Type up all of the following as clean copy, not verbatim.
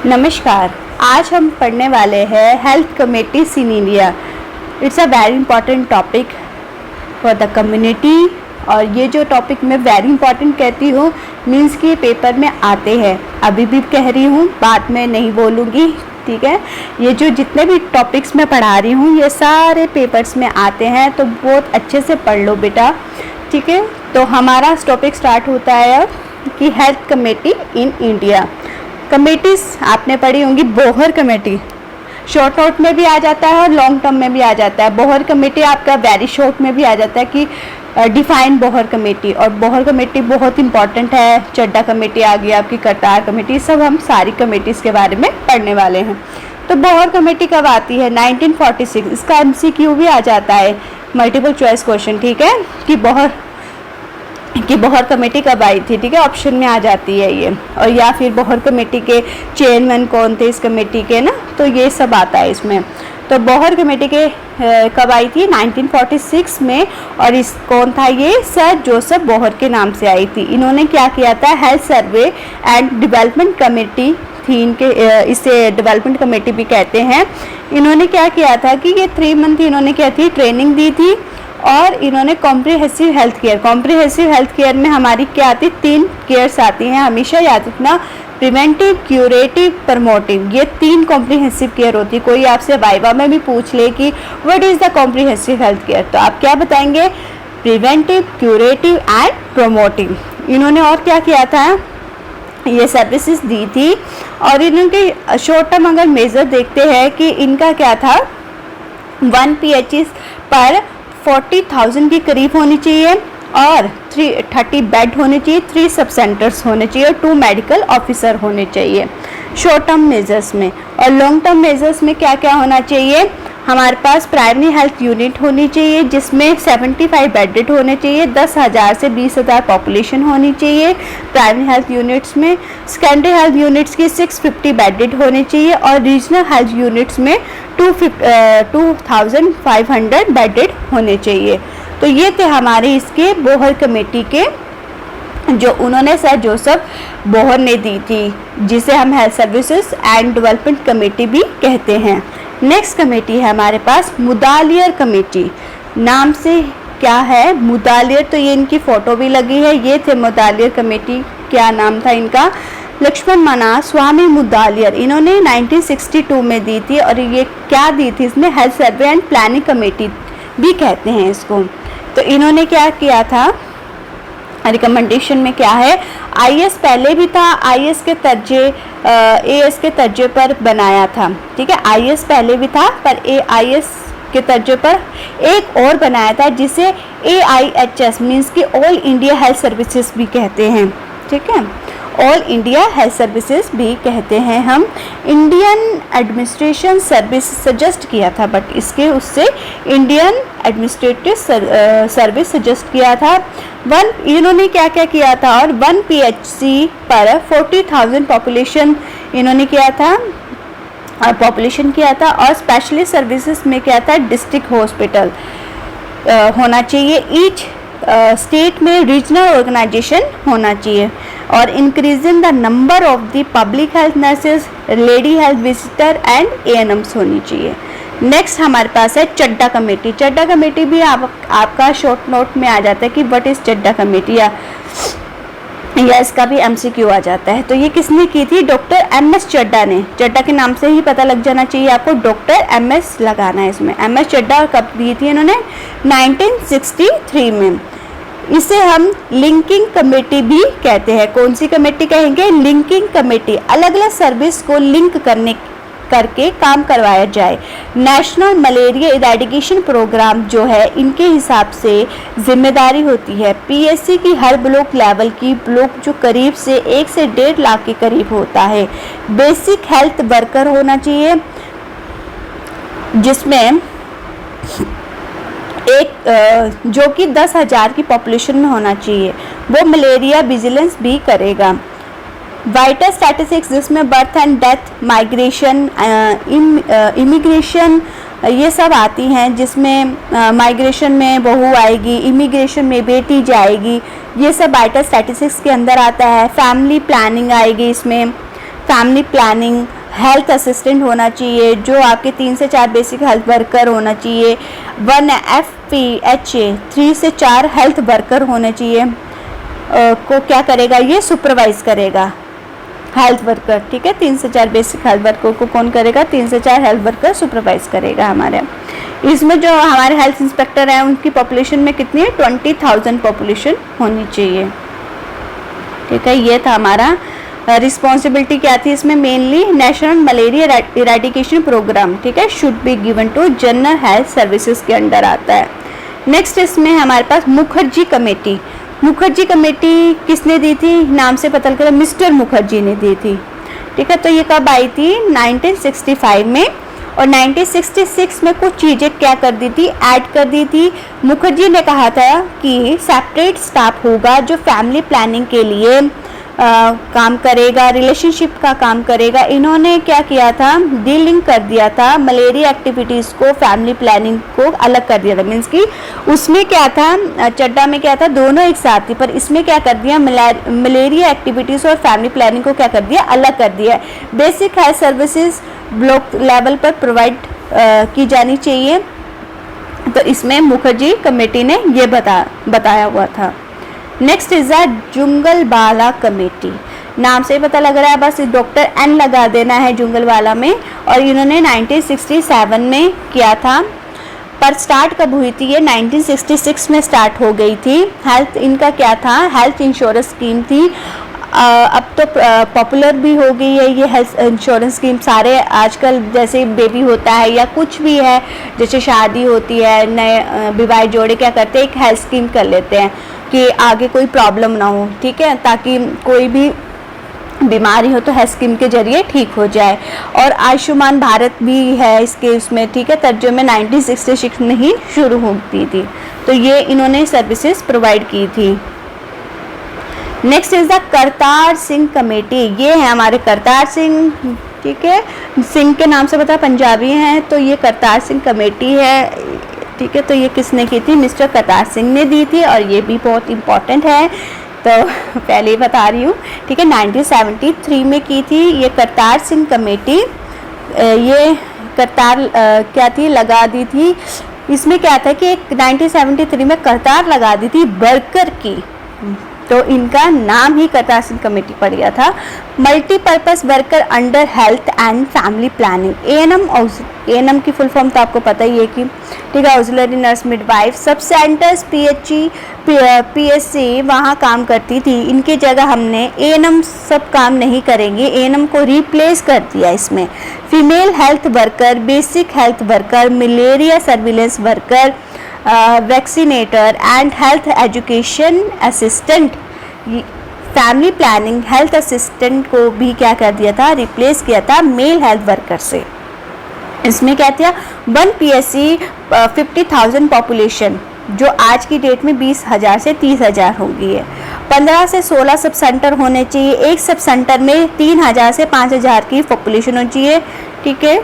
नमस्कार, आज हम पढ़ने वाले हैं health committees in India. It's a very important topic for the community. और ये जो टॉपिक मैं वेरी इंपॉर्टेंट कहती हूँ मीन्स कि पेपर में आते हैं, अभी भी कह रही हूँ, बाद में नहीं बोलूँगी, ठीक है। ये जो जितने भी टॉपिक्स मैं पढ़ा रही हूँ ये सारे पेपर्स में आते हैं, तो बहुत अच्छे से पढ़ लो बेटा, ठीक है। तो हमारा टॉपिक स्टार्ट होता है अब कि health committee in India. Committees आपने पढ़ी होंगी, बोहर कमेटी शॉर्ट नोट में भी आ जाता है और लॉन्ग टर्म में भी आ जाता है। बोहर कमेटी आपका वेरी शॉर्ट में भी आ जाता है कि डिफाइन बोहर कमेटी, और बोहर कमेटी बहुत इंपॉर्टेंट है। चड्डा कमेटी आ गई आपकी, कटार कमेटी, सब हम सारी कमेटीज़ के बारे में पढ़ने वाले हैं। तो बोहर कमेटी कब आती है? 1946। इसका MCQ भी आ जाता है, मल्टीपल चॉइस क्वेश्चन, ठीक है, कि बोहर कमेटी कब आई थी, ठीक है, ऑप्शन में आ जाती है ये। और या फिर बोहर कमेटी के चेयरमैन कौन थे इस कमेटी के ना, तो ये सब आता है इसमें। तो बोहर कमेटी के कब आई थी? 1946 में। और इस कौन था ये? सर जोसेफ बोहर के नाम से आई थी। इन्होंने क्या किया था? Health survey and development committee थी इनके, इसे डेवलपमेंट कमेटी भी कहते हैं। इन्होंने क्या किया था कि ये 3 मंथ इन्होंने क्या थी, ट्रेनिंग दी थी। और इन्होंने कॉम्प्रिहेंसिव हेल्थ केयर में हमारी क्या आती? 3 केयर्स आती हैं, हमेशा याद रखना, प्रिवेंटिव, क्यूरेटिव, प्रमोटिव, ये 3 कॉम्प्रिहेंसिव केयर होती है। कोई आपसे वाइवा में भी पूछ ले कि what is the comprehensive health care, तो आप क्या बताएंगे? Preventive, curative and promotive. इन्होंने और क्या किया था? ये सर्विसेज दी थी। और इनके शॉर्ट टर्म अगर मेजर देखते हैं कि इनका क्या था, 1 PHs पर 40,000 के करीब होनी चाहिए, और 30 बेड होने चाहिए, 3 सब सेंटर्स होने चाहिए, और 2 मेडिकल ऑफिसर होने चाहिए शॉर्ट टर्म मेजर्स में। और लॉन्ग टर्म मेजर्स में क्या क्या होना चाहिए? हमारे पास प्राइमरी हेल्थ यूनिट होनी चाहिए जिसमें 75 बेडेड होने चाहिए, 10,000 से 20,000 पॉपुलेशन होनी चाहिए प्राइमरी हेल्थ यूनिट्स में। सेकेंडरी हेल्थ यूनिट्स की 650 बेडेड होने चाहिए, और रीजनल हेल्थ यूनिट्स में 2,500 बेडेड होने चाहिए। तो ये थे हमारे इसके बोहर कमेटी के, जो उन्होंने सर जोसेफ बोहर ने दी थी, जिसे हम health services and development committee भी कहते हैं। नेक्स्ट कमेटी है हमारे पास मुदालियर कमेटी। नाम से क्या है? मुदालियर, तो ये इनकी फ़ोटो भी लगी है। ये थे मुदालियर कमेटी, क्या नाम था इनका? लक्ष्मण मना स्वामी मुदालियर। इन्होंने 1962 में दी थी। और ये क्या दी थी? इसमें health survey and planning committee भी कहते हैं इसको। तो इन्होंने क्या किया था? रिकमेंडेशन में क्या है? IS पहले भी था, IS के तर्जे AS के तर्जे पर बनाया था, ठीक है। IS पहले भी था, पर AIS के तर्जे पर एक और बनाया था जिसे AIHS मीन्स कि ऑल इंडिया हेल्थ सर्विसेज भी कहते हैं, ठीक है। ऑल इंडिया हेल्थ सर्विसेज भी कहते हैं हम। इंडियन एडमिनिस्ट्रेशन सर्विस सजेस्ट किया था, बट इसके उससे इंडियन एडमिनिस्ट्रेटिव सर्विस सजेस्ट किया था। इन्होंने क्या क्या किया था? और 1 PHC पर 40,000 पॉपुलेशन इन्होंने किया था, पॉपुलेशन किया था। और स्पेशलिस्ट सर्विसेज में क्या था? डिस्ट्रिक्ट हॉस्पिटल होना चाहिए। ईच स्टेट में रीजनल ऑर्गेनाइजेशन होना चाहिए। और increasing the number of the public health nurses, lady health visitor and ANMs होनी चाहिए। नेक्स्ट हमारे पास है चड्डा कमेटी। चड्डा कमेटी भी आपका शॉर्ट नोट में आ जाता है कि व्हाट इज चड्डा कमेटी, या इसका भी MCQ आ जाता है। तो ये किसने की थी? डॉक्टर MS चड्डा ने। चड्डा के नाम से ही पता लग जाना चाहिए आपको, डॉक्टर MS लगाना है इसमें। MS चड्डा कब दी थी इन्होंने? 1963 में। इसे हम लिंकिंग कमेटी भी कहते हैं। कौन सी कमेटी कहेंगे? Linking committee. अलग अलग सर्विस को लिंक करके काम करवाया जाए। नेशनल मलेरिया इरेडिकेशन प्रोग्राम जो है इनके हिसाब से जिम्मेदारी होती है। PSC की हर ब्लॉक लेवल की ब्लॉक जो करीब से 1 से 1.5 लाख के करीब होता है। बेसिक हेल्थ वर्कर होना चाहिए जिसमें एक जो कि 10,000 की पॉपुलेशन में होना चाहिए। वो मलेरिया विजिलेंस भी करेगा। वाइटल स्टैटिस्टिक्स जिसमें birth and death, migration, immigration, ये सब आती हैं, जिसमें माइग्रेशन में बहू आएगी, इमिग्रेशन में बेटी जाएगी, ये सब वाइटल स्टैटिस्टिक्स के अंदर आता है। फैमिली प्लानिंग आएगी इसमें, फैमिली प्लानिंग, हेल्थ असिस्टेंट होना चाहिए, जो आपके 3 से 4 बेसिक हेल्थ वर्कर होना चाहिए, 1 FPHA 3 से 4 हेल्थ वर्कर होने चाहिए, को क्या करेगा, ये सुपरवाइज करेगा हेल्थ वर्कर, ठीक है। 3 से 4 बेसिक हेल्थ वर्कर को कौन करेगा, 3 से 4 हेल्थ वर्कर सुपरवाइज करेगा हमारे। इसमें जो हमारे हेल्थ इंस्पेक्टर हैं उनकी पॉपुलेशन में कितनी है, 20,000 पॉपुलेशन होनी चाहिए, ठीक है। ये था हमारा रिस्पॉन्सिबिलिटी क्या थी इसमें, mainly national malaria eradication programme, ठीक है, should be given to general health services के अंडर आता है। नेक्स्ट इसमें हमारे पास मुखर्जी कमेटी। मुखर्जी कमेटी किसने दी थी, नाम से पता चला मिस्टर मुखर्जी ने दी थी, ठीक है। तो ये कब आई थी, 1965 में, और 1966 में कुछ चीज़ें क्या कर दी थी, ऐड कर दी थी। मुखर्जी ने कहा था कि सेपरेट स्टाफ होगा जो फैमिली प्लानिंग के लिए काम करेगा, रिलेशनशिप का काम करेगा। इन्होंने क्या किया था, डीलिंग कर दिया था मलेरिया एक्टिविटीज़ को, फैमिली प्लानिंग को अलग कर दिया था। मीन्स कि उसमें क्या था, चड्डा में क्या था, दोनों एक साथ थी, पर इसमें क्या कर दिया, मलेरिया एक्टिविटीज़ और फैमिली प्लानिंग को क्या कर दिया, अलग कर दिया। Basic health services block level पर प्रोवाइड की जानी चाहिए। तो इसमें मुखर्जी कमेटी ने ये बताया हुआ था। Next is the Jungalwalla committee. नाम से पता लग रहा है, बस डॉक्टर एन लगा देना है जुंगलवाला में। और इन्होंने 1967 में किया था, पर स्टार्ट कब हुई थी, ये 1966 में स्टार्ट हो गई थी। हेल्थ इनका क्या था, हेल्थ इंश्योरेंस स्कीम थी। अब तो पॉपुलर भी हो गई है ये हेल्थ इंश्योरेंस स्कीम। सारे आजकल जैसे बेबी होता है या कुछ भी है, जैसे शादी होती है, नए विवाह जोड़े क्या करते हैं, एक हेल्थ स्कीम कर लेते हैं कि आगे कोई प्रॉब्लम ना हो, ठीक है, ताकि कोई भी बीमारी हो तो हेल्थ स्कीम के जरिए ठीक हो जाए। और आयुष्मान भारत भी है इसके उसमें, ठीक है, तर्जुमे 1966 में ही शुरू होती थी। तो ये इन्होंने सर्विसेज प्रोवाइड की थी। Next is the Kartar Singh committee. ये है हमारे करतार सिंह, ठीक है, सिंह के नाम से पता पंजाबी हैं, तो ये करतार सिंह कमेटी है, ठीक है। तो ये किसने की थी, मिस्टर करतार सिंह ने दी थी, और ये भी बहुत इम्पोर्टेंट है, तो पहले ही बता रही हूँ, ठीक है। 1973 में की थी ये करतार सिंह कमेटी। ये करतार क्या थी, लगा दी थी। इसमें क्या था कि 1973 में करतार लगा दी थी वर्कर की, तो इनका नाम ही करतार सिंह कमेटी पड़ गया था। Multipurpose worker under health and family planning, ANM की फुल फॉर्म तो आपको पता ही है कि, ठीक है, ऑक्सिलरी नर्स मिडवाइफ। सब सेंटर्स पीएचई पीएससी वहाँ काम करती थी। इनकी जगह हमने एएनएम सब काम नहीं करेंगे, एएनएम को रिप्लेस कर दिया इसमें। Female health worker, basic health worker, malaria surveillance worker, vaccinator and health education assistant, family planning health assistant को भी क्या कर दिया था, रिप्लेस किया था मेल हेल्थ वर्कर से। इसमें क्या था, 1 PSC 50,000 पॉपुलेशन, जो आज की डेट में 20,000 से 30,000 हो गई है। 15 से 16 सब सेंटर होने चाहिए। एक सब सेंटर में 3,000 से 5,000 की पॉपुलेशन होनी चाहिए, ठीक है।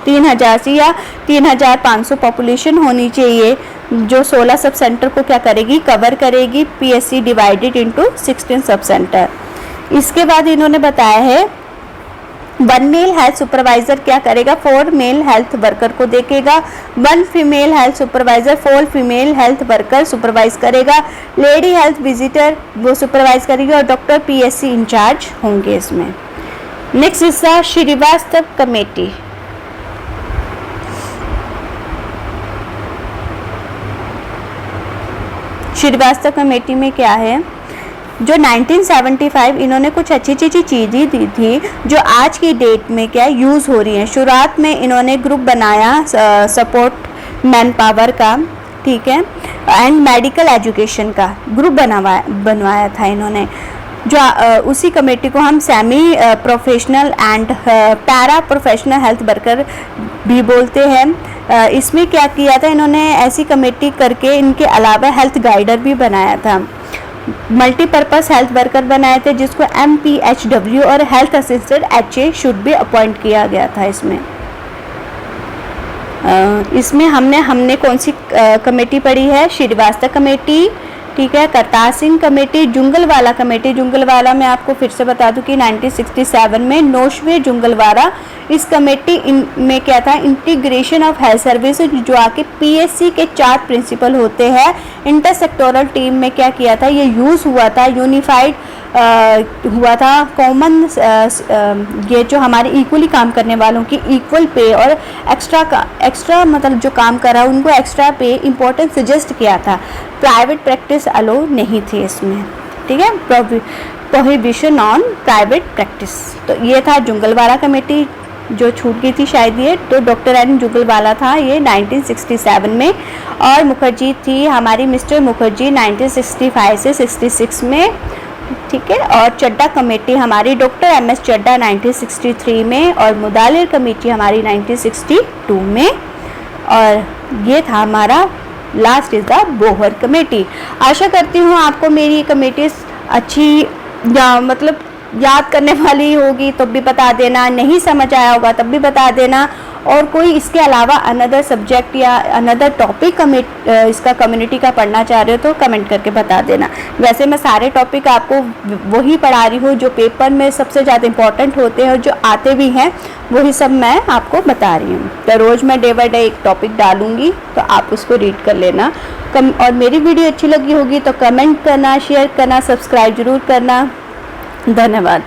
3,000 से या 3,500 पॉपुलेशन होनी चाहिए, जो 16 सब सेंटर को क्या करेगी, कवर करेगी। PSC divided into 16 sub centre. इसके बाद इन्होंने बताया है 1 मेल हेल्थ सुपरवाइजर क्या करेगा, 4 मेल हेल्थ वर्कर को देखेगा। 1 female health supervisor 4 female health worker supervise करेगा। लेडी हेल्थ विजिटर वो सुपरवाइज करेगी, और डॉक्टर PSC इंचार्ज होंगे इसमें। Next is the Srivastava committee. Srivastava committee में क्या है, जो 1975 इन्होंने कुछ अच्छी चीज़ें दी थी जो आज की डेट में क्या यूज़ हो रही हैं। शुरुआत में इन्होंने ग्रुप बनाया सपोर्ट मैन पावर का, ठीक है, एंड मेडिकल एजुकेशन का ग्रुप बनवाया था इन्होंने, जो उसी कमेटी को हम semi professional and para professional health worker भी बोलते हैं। इसमें क्या किया था इन्होंने, ऐसी कमेटी करके इनके अलावा हेल्थ गाइडर भी बनाया था। मल्टीपर्पज़ हेल्थ वर्कर बनाए थे, जिसको MPHW और हेल्थ असिस्टेंट HA शुड भी अपॉइंट किया गया था इसमें। इसमें हमने कौन सी कमेटी पढ़ी है, श्रीवास्तव कमेटी, ठीक है। करतार सिंह कमेटी, जुंगलवाला कमेटी, जुंगलवाला मैं आपको फिर से बता दूं कि 1967 में नौशवे जुंगलवाला, इस कमेटी में क्या था, इंटीग्रेशन ऑफ हेल्थ सर्विस, जो आके पीएससी के 4 प्रिंसिपल होते हैं। इंटरसेक्टोरल टीम में क्या किया था, ये यूज़ हुआ था, यूनिफाइड हुआ था, कॉमन ये जो हमारे इक्वली काम करने वालों की इक्वल पे और एक्स्ट्रा मतलब जो काम कर रहा है उनको एक्स्ट्रा पे इम्पोर्टेंस सजेस्ट किया था। प्राइवेट प्रैक्टिस अलो नहीं थी इसमें, ठीक है, प्रोहिबिशन ऑन प्राइवेट प्रैक्टिस। तो ये था जुंगलवाला कमेटी जो छूट गई थी शायद ये, तो डॉक्टर एन जुंगलवाला था ये 1967 में, और मुखर्जी थी हमारी मिस्टर मुखर्जी 1965 से 66 में, ठीक है। और चड्डा कमेटी हमारी डॉक्टर एम एस चड्डा 1963 में, और मुदालिर कमेटी हमारी 1962 में, और ये था हमारा last is the Bhore committee. आशा करती हूँ आपको मेरी कमेटी अच्छी या मतलब याद करने वाली होगी, तब भी बता देना, नहीं समझ आया होगा तब भी बता देना, और कोई इसके अलावा अनदर सब्जेक्ट या अनदर टॉपिक इसका कम्युनिटी का पढ़ना चाह रहे हो तो कमेंट करके बता देना। वैसे मैं सारे टॉपिक आपको वही पढ़ा रही हूँ जो पेपर में सबसे ज़्यादा इंपॉर्टेंट होते हैं और जो आते भी हैं, वही सब मैं आपको बता रही हूँ। तो रोज़ मैं डे बाय डे एक टॉपिक डालूँगी, तो आप उसको रीड कर लेना। और मेरी वीडियो अच्छी लगी होगी तो कमेंट करना, शेयर करना, सब्सक्राइब ज़रूर करना। धन्यवाद।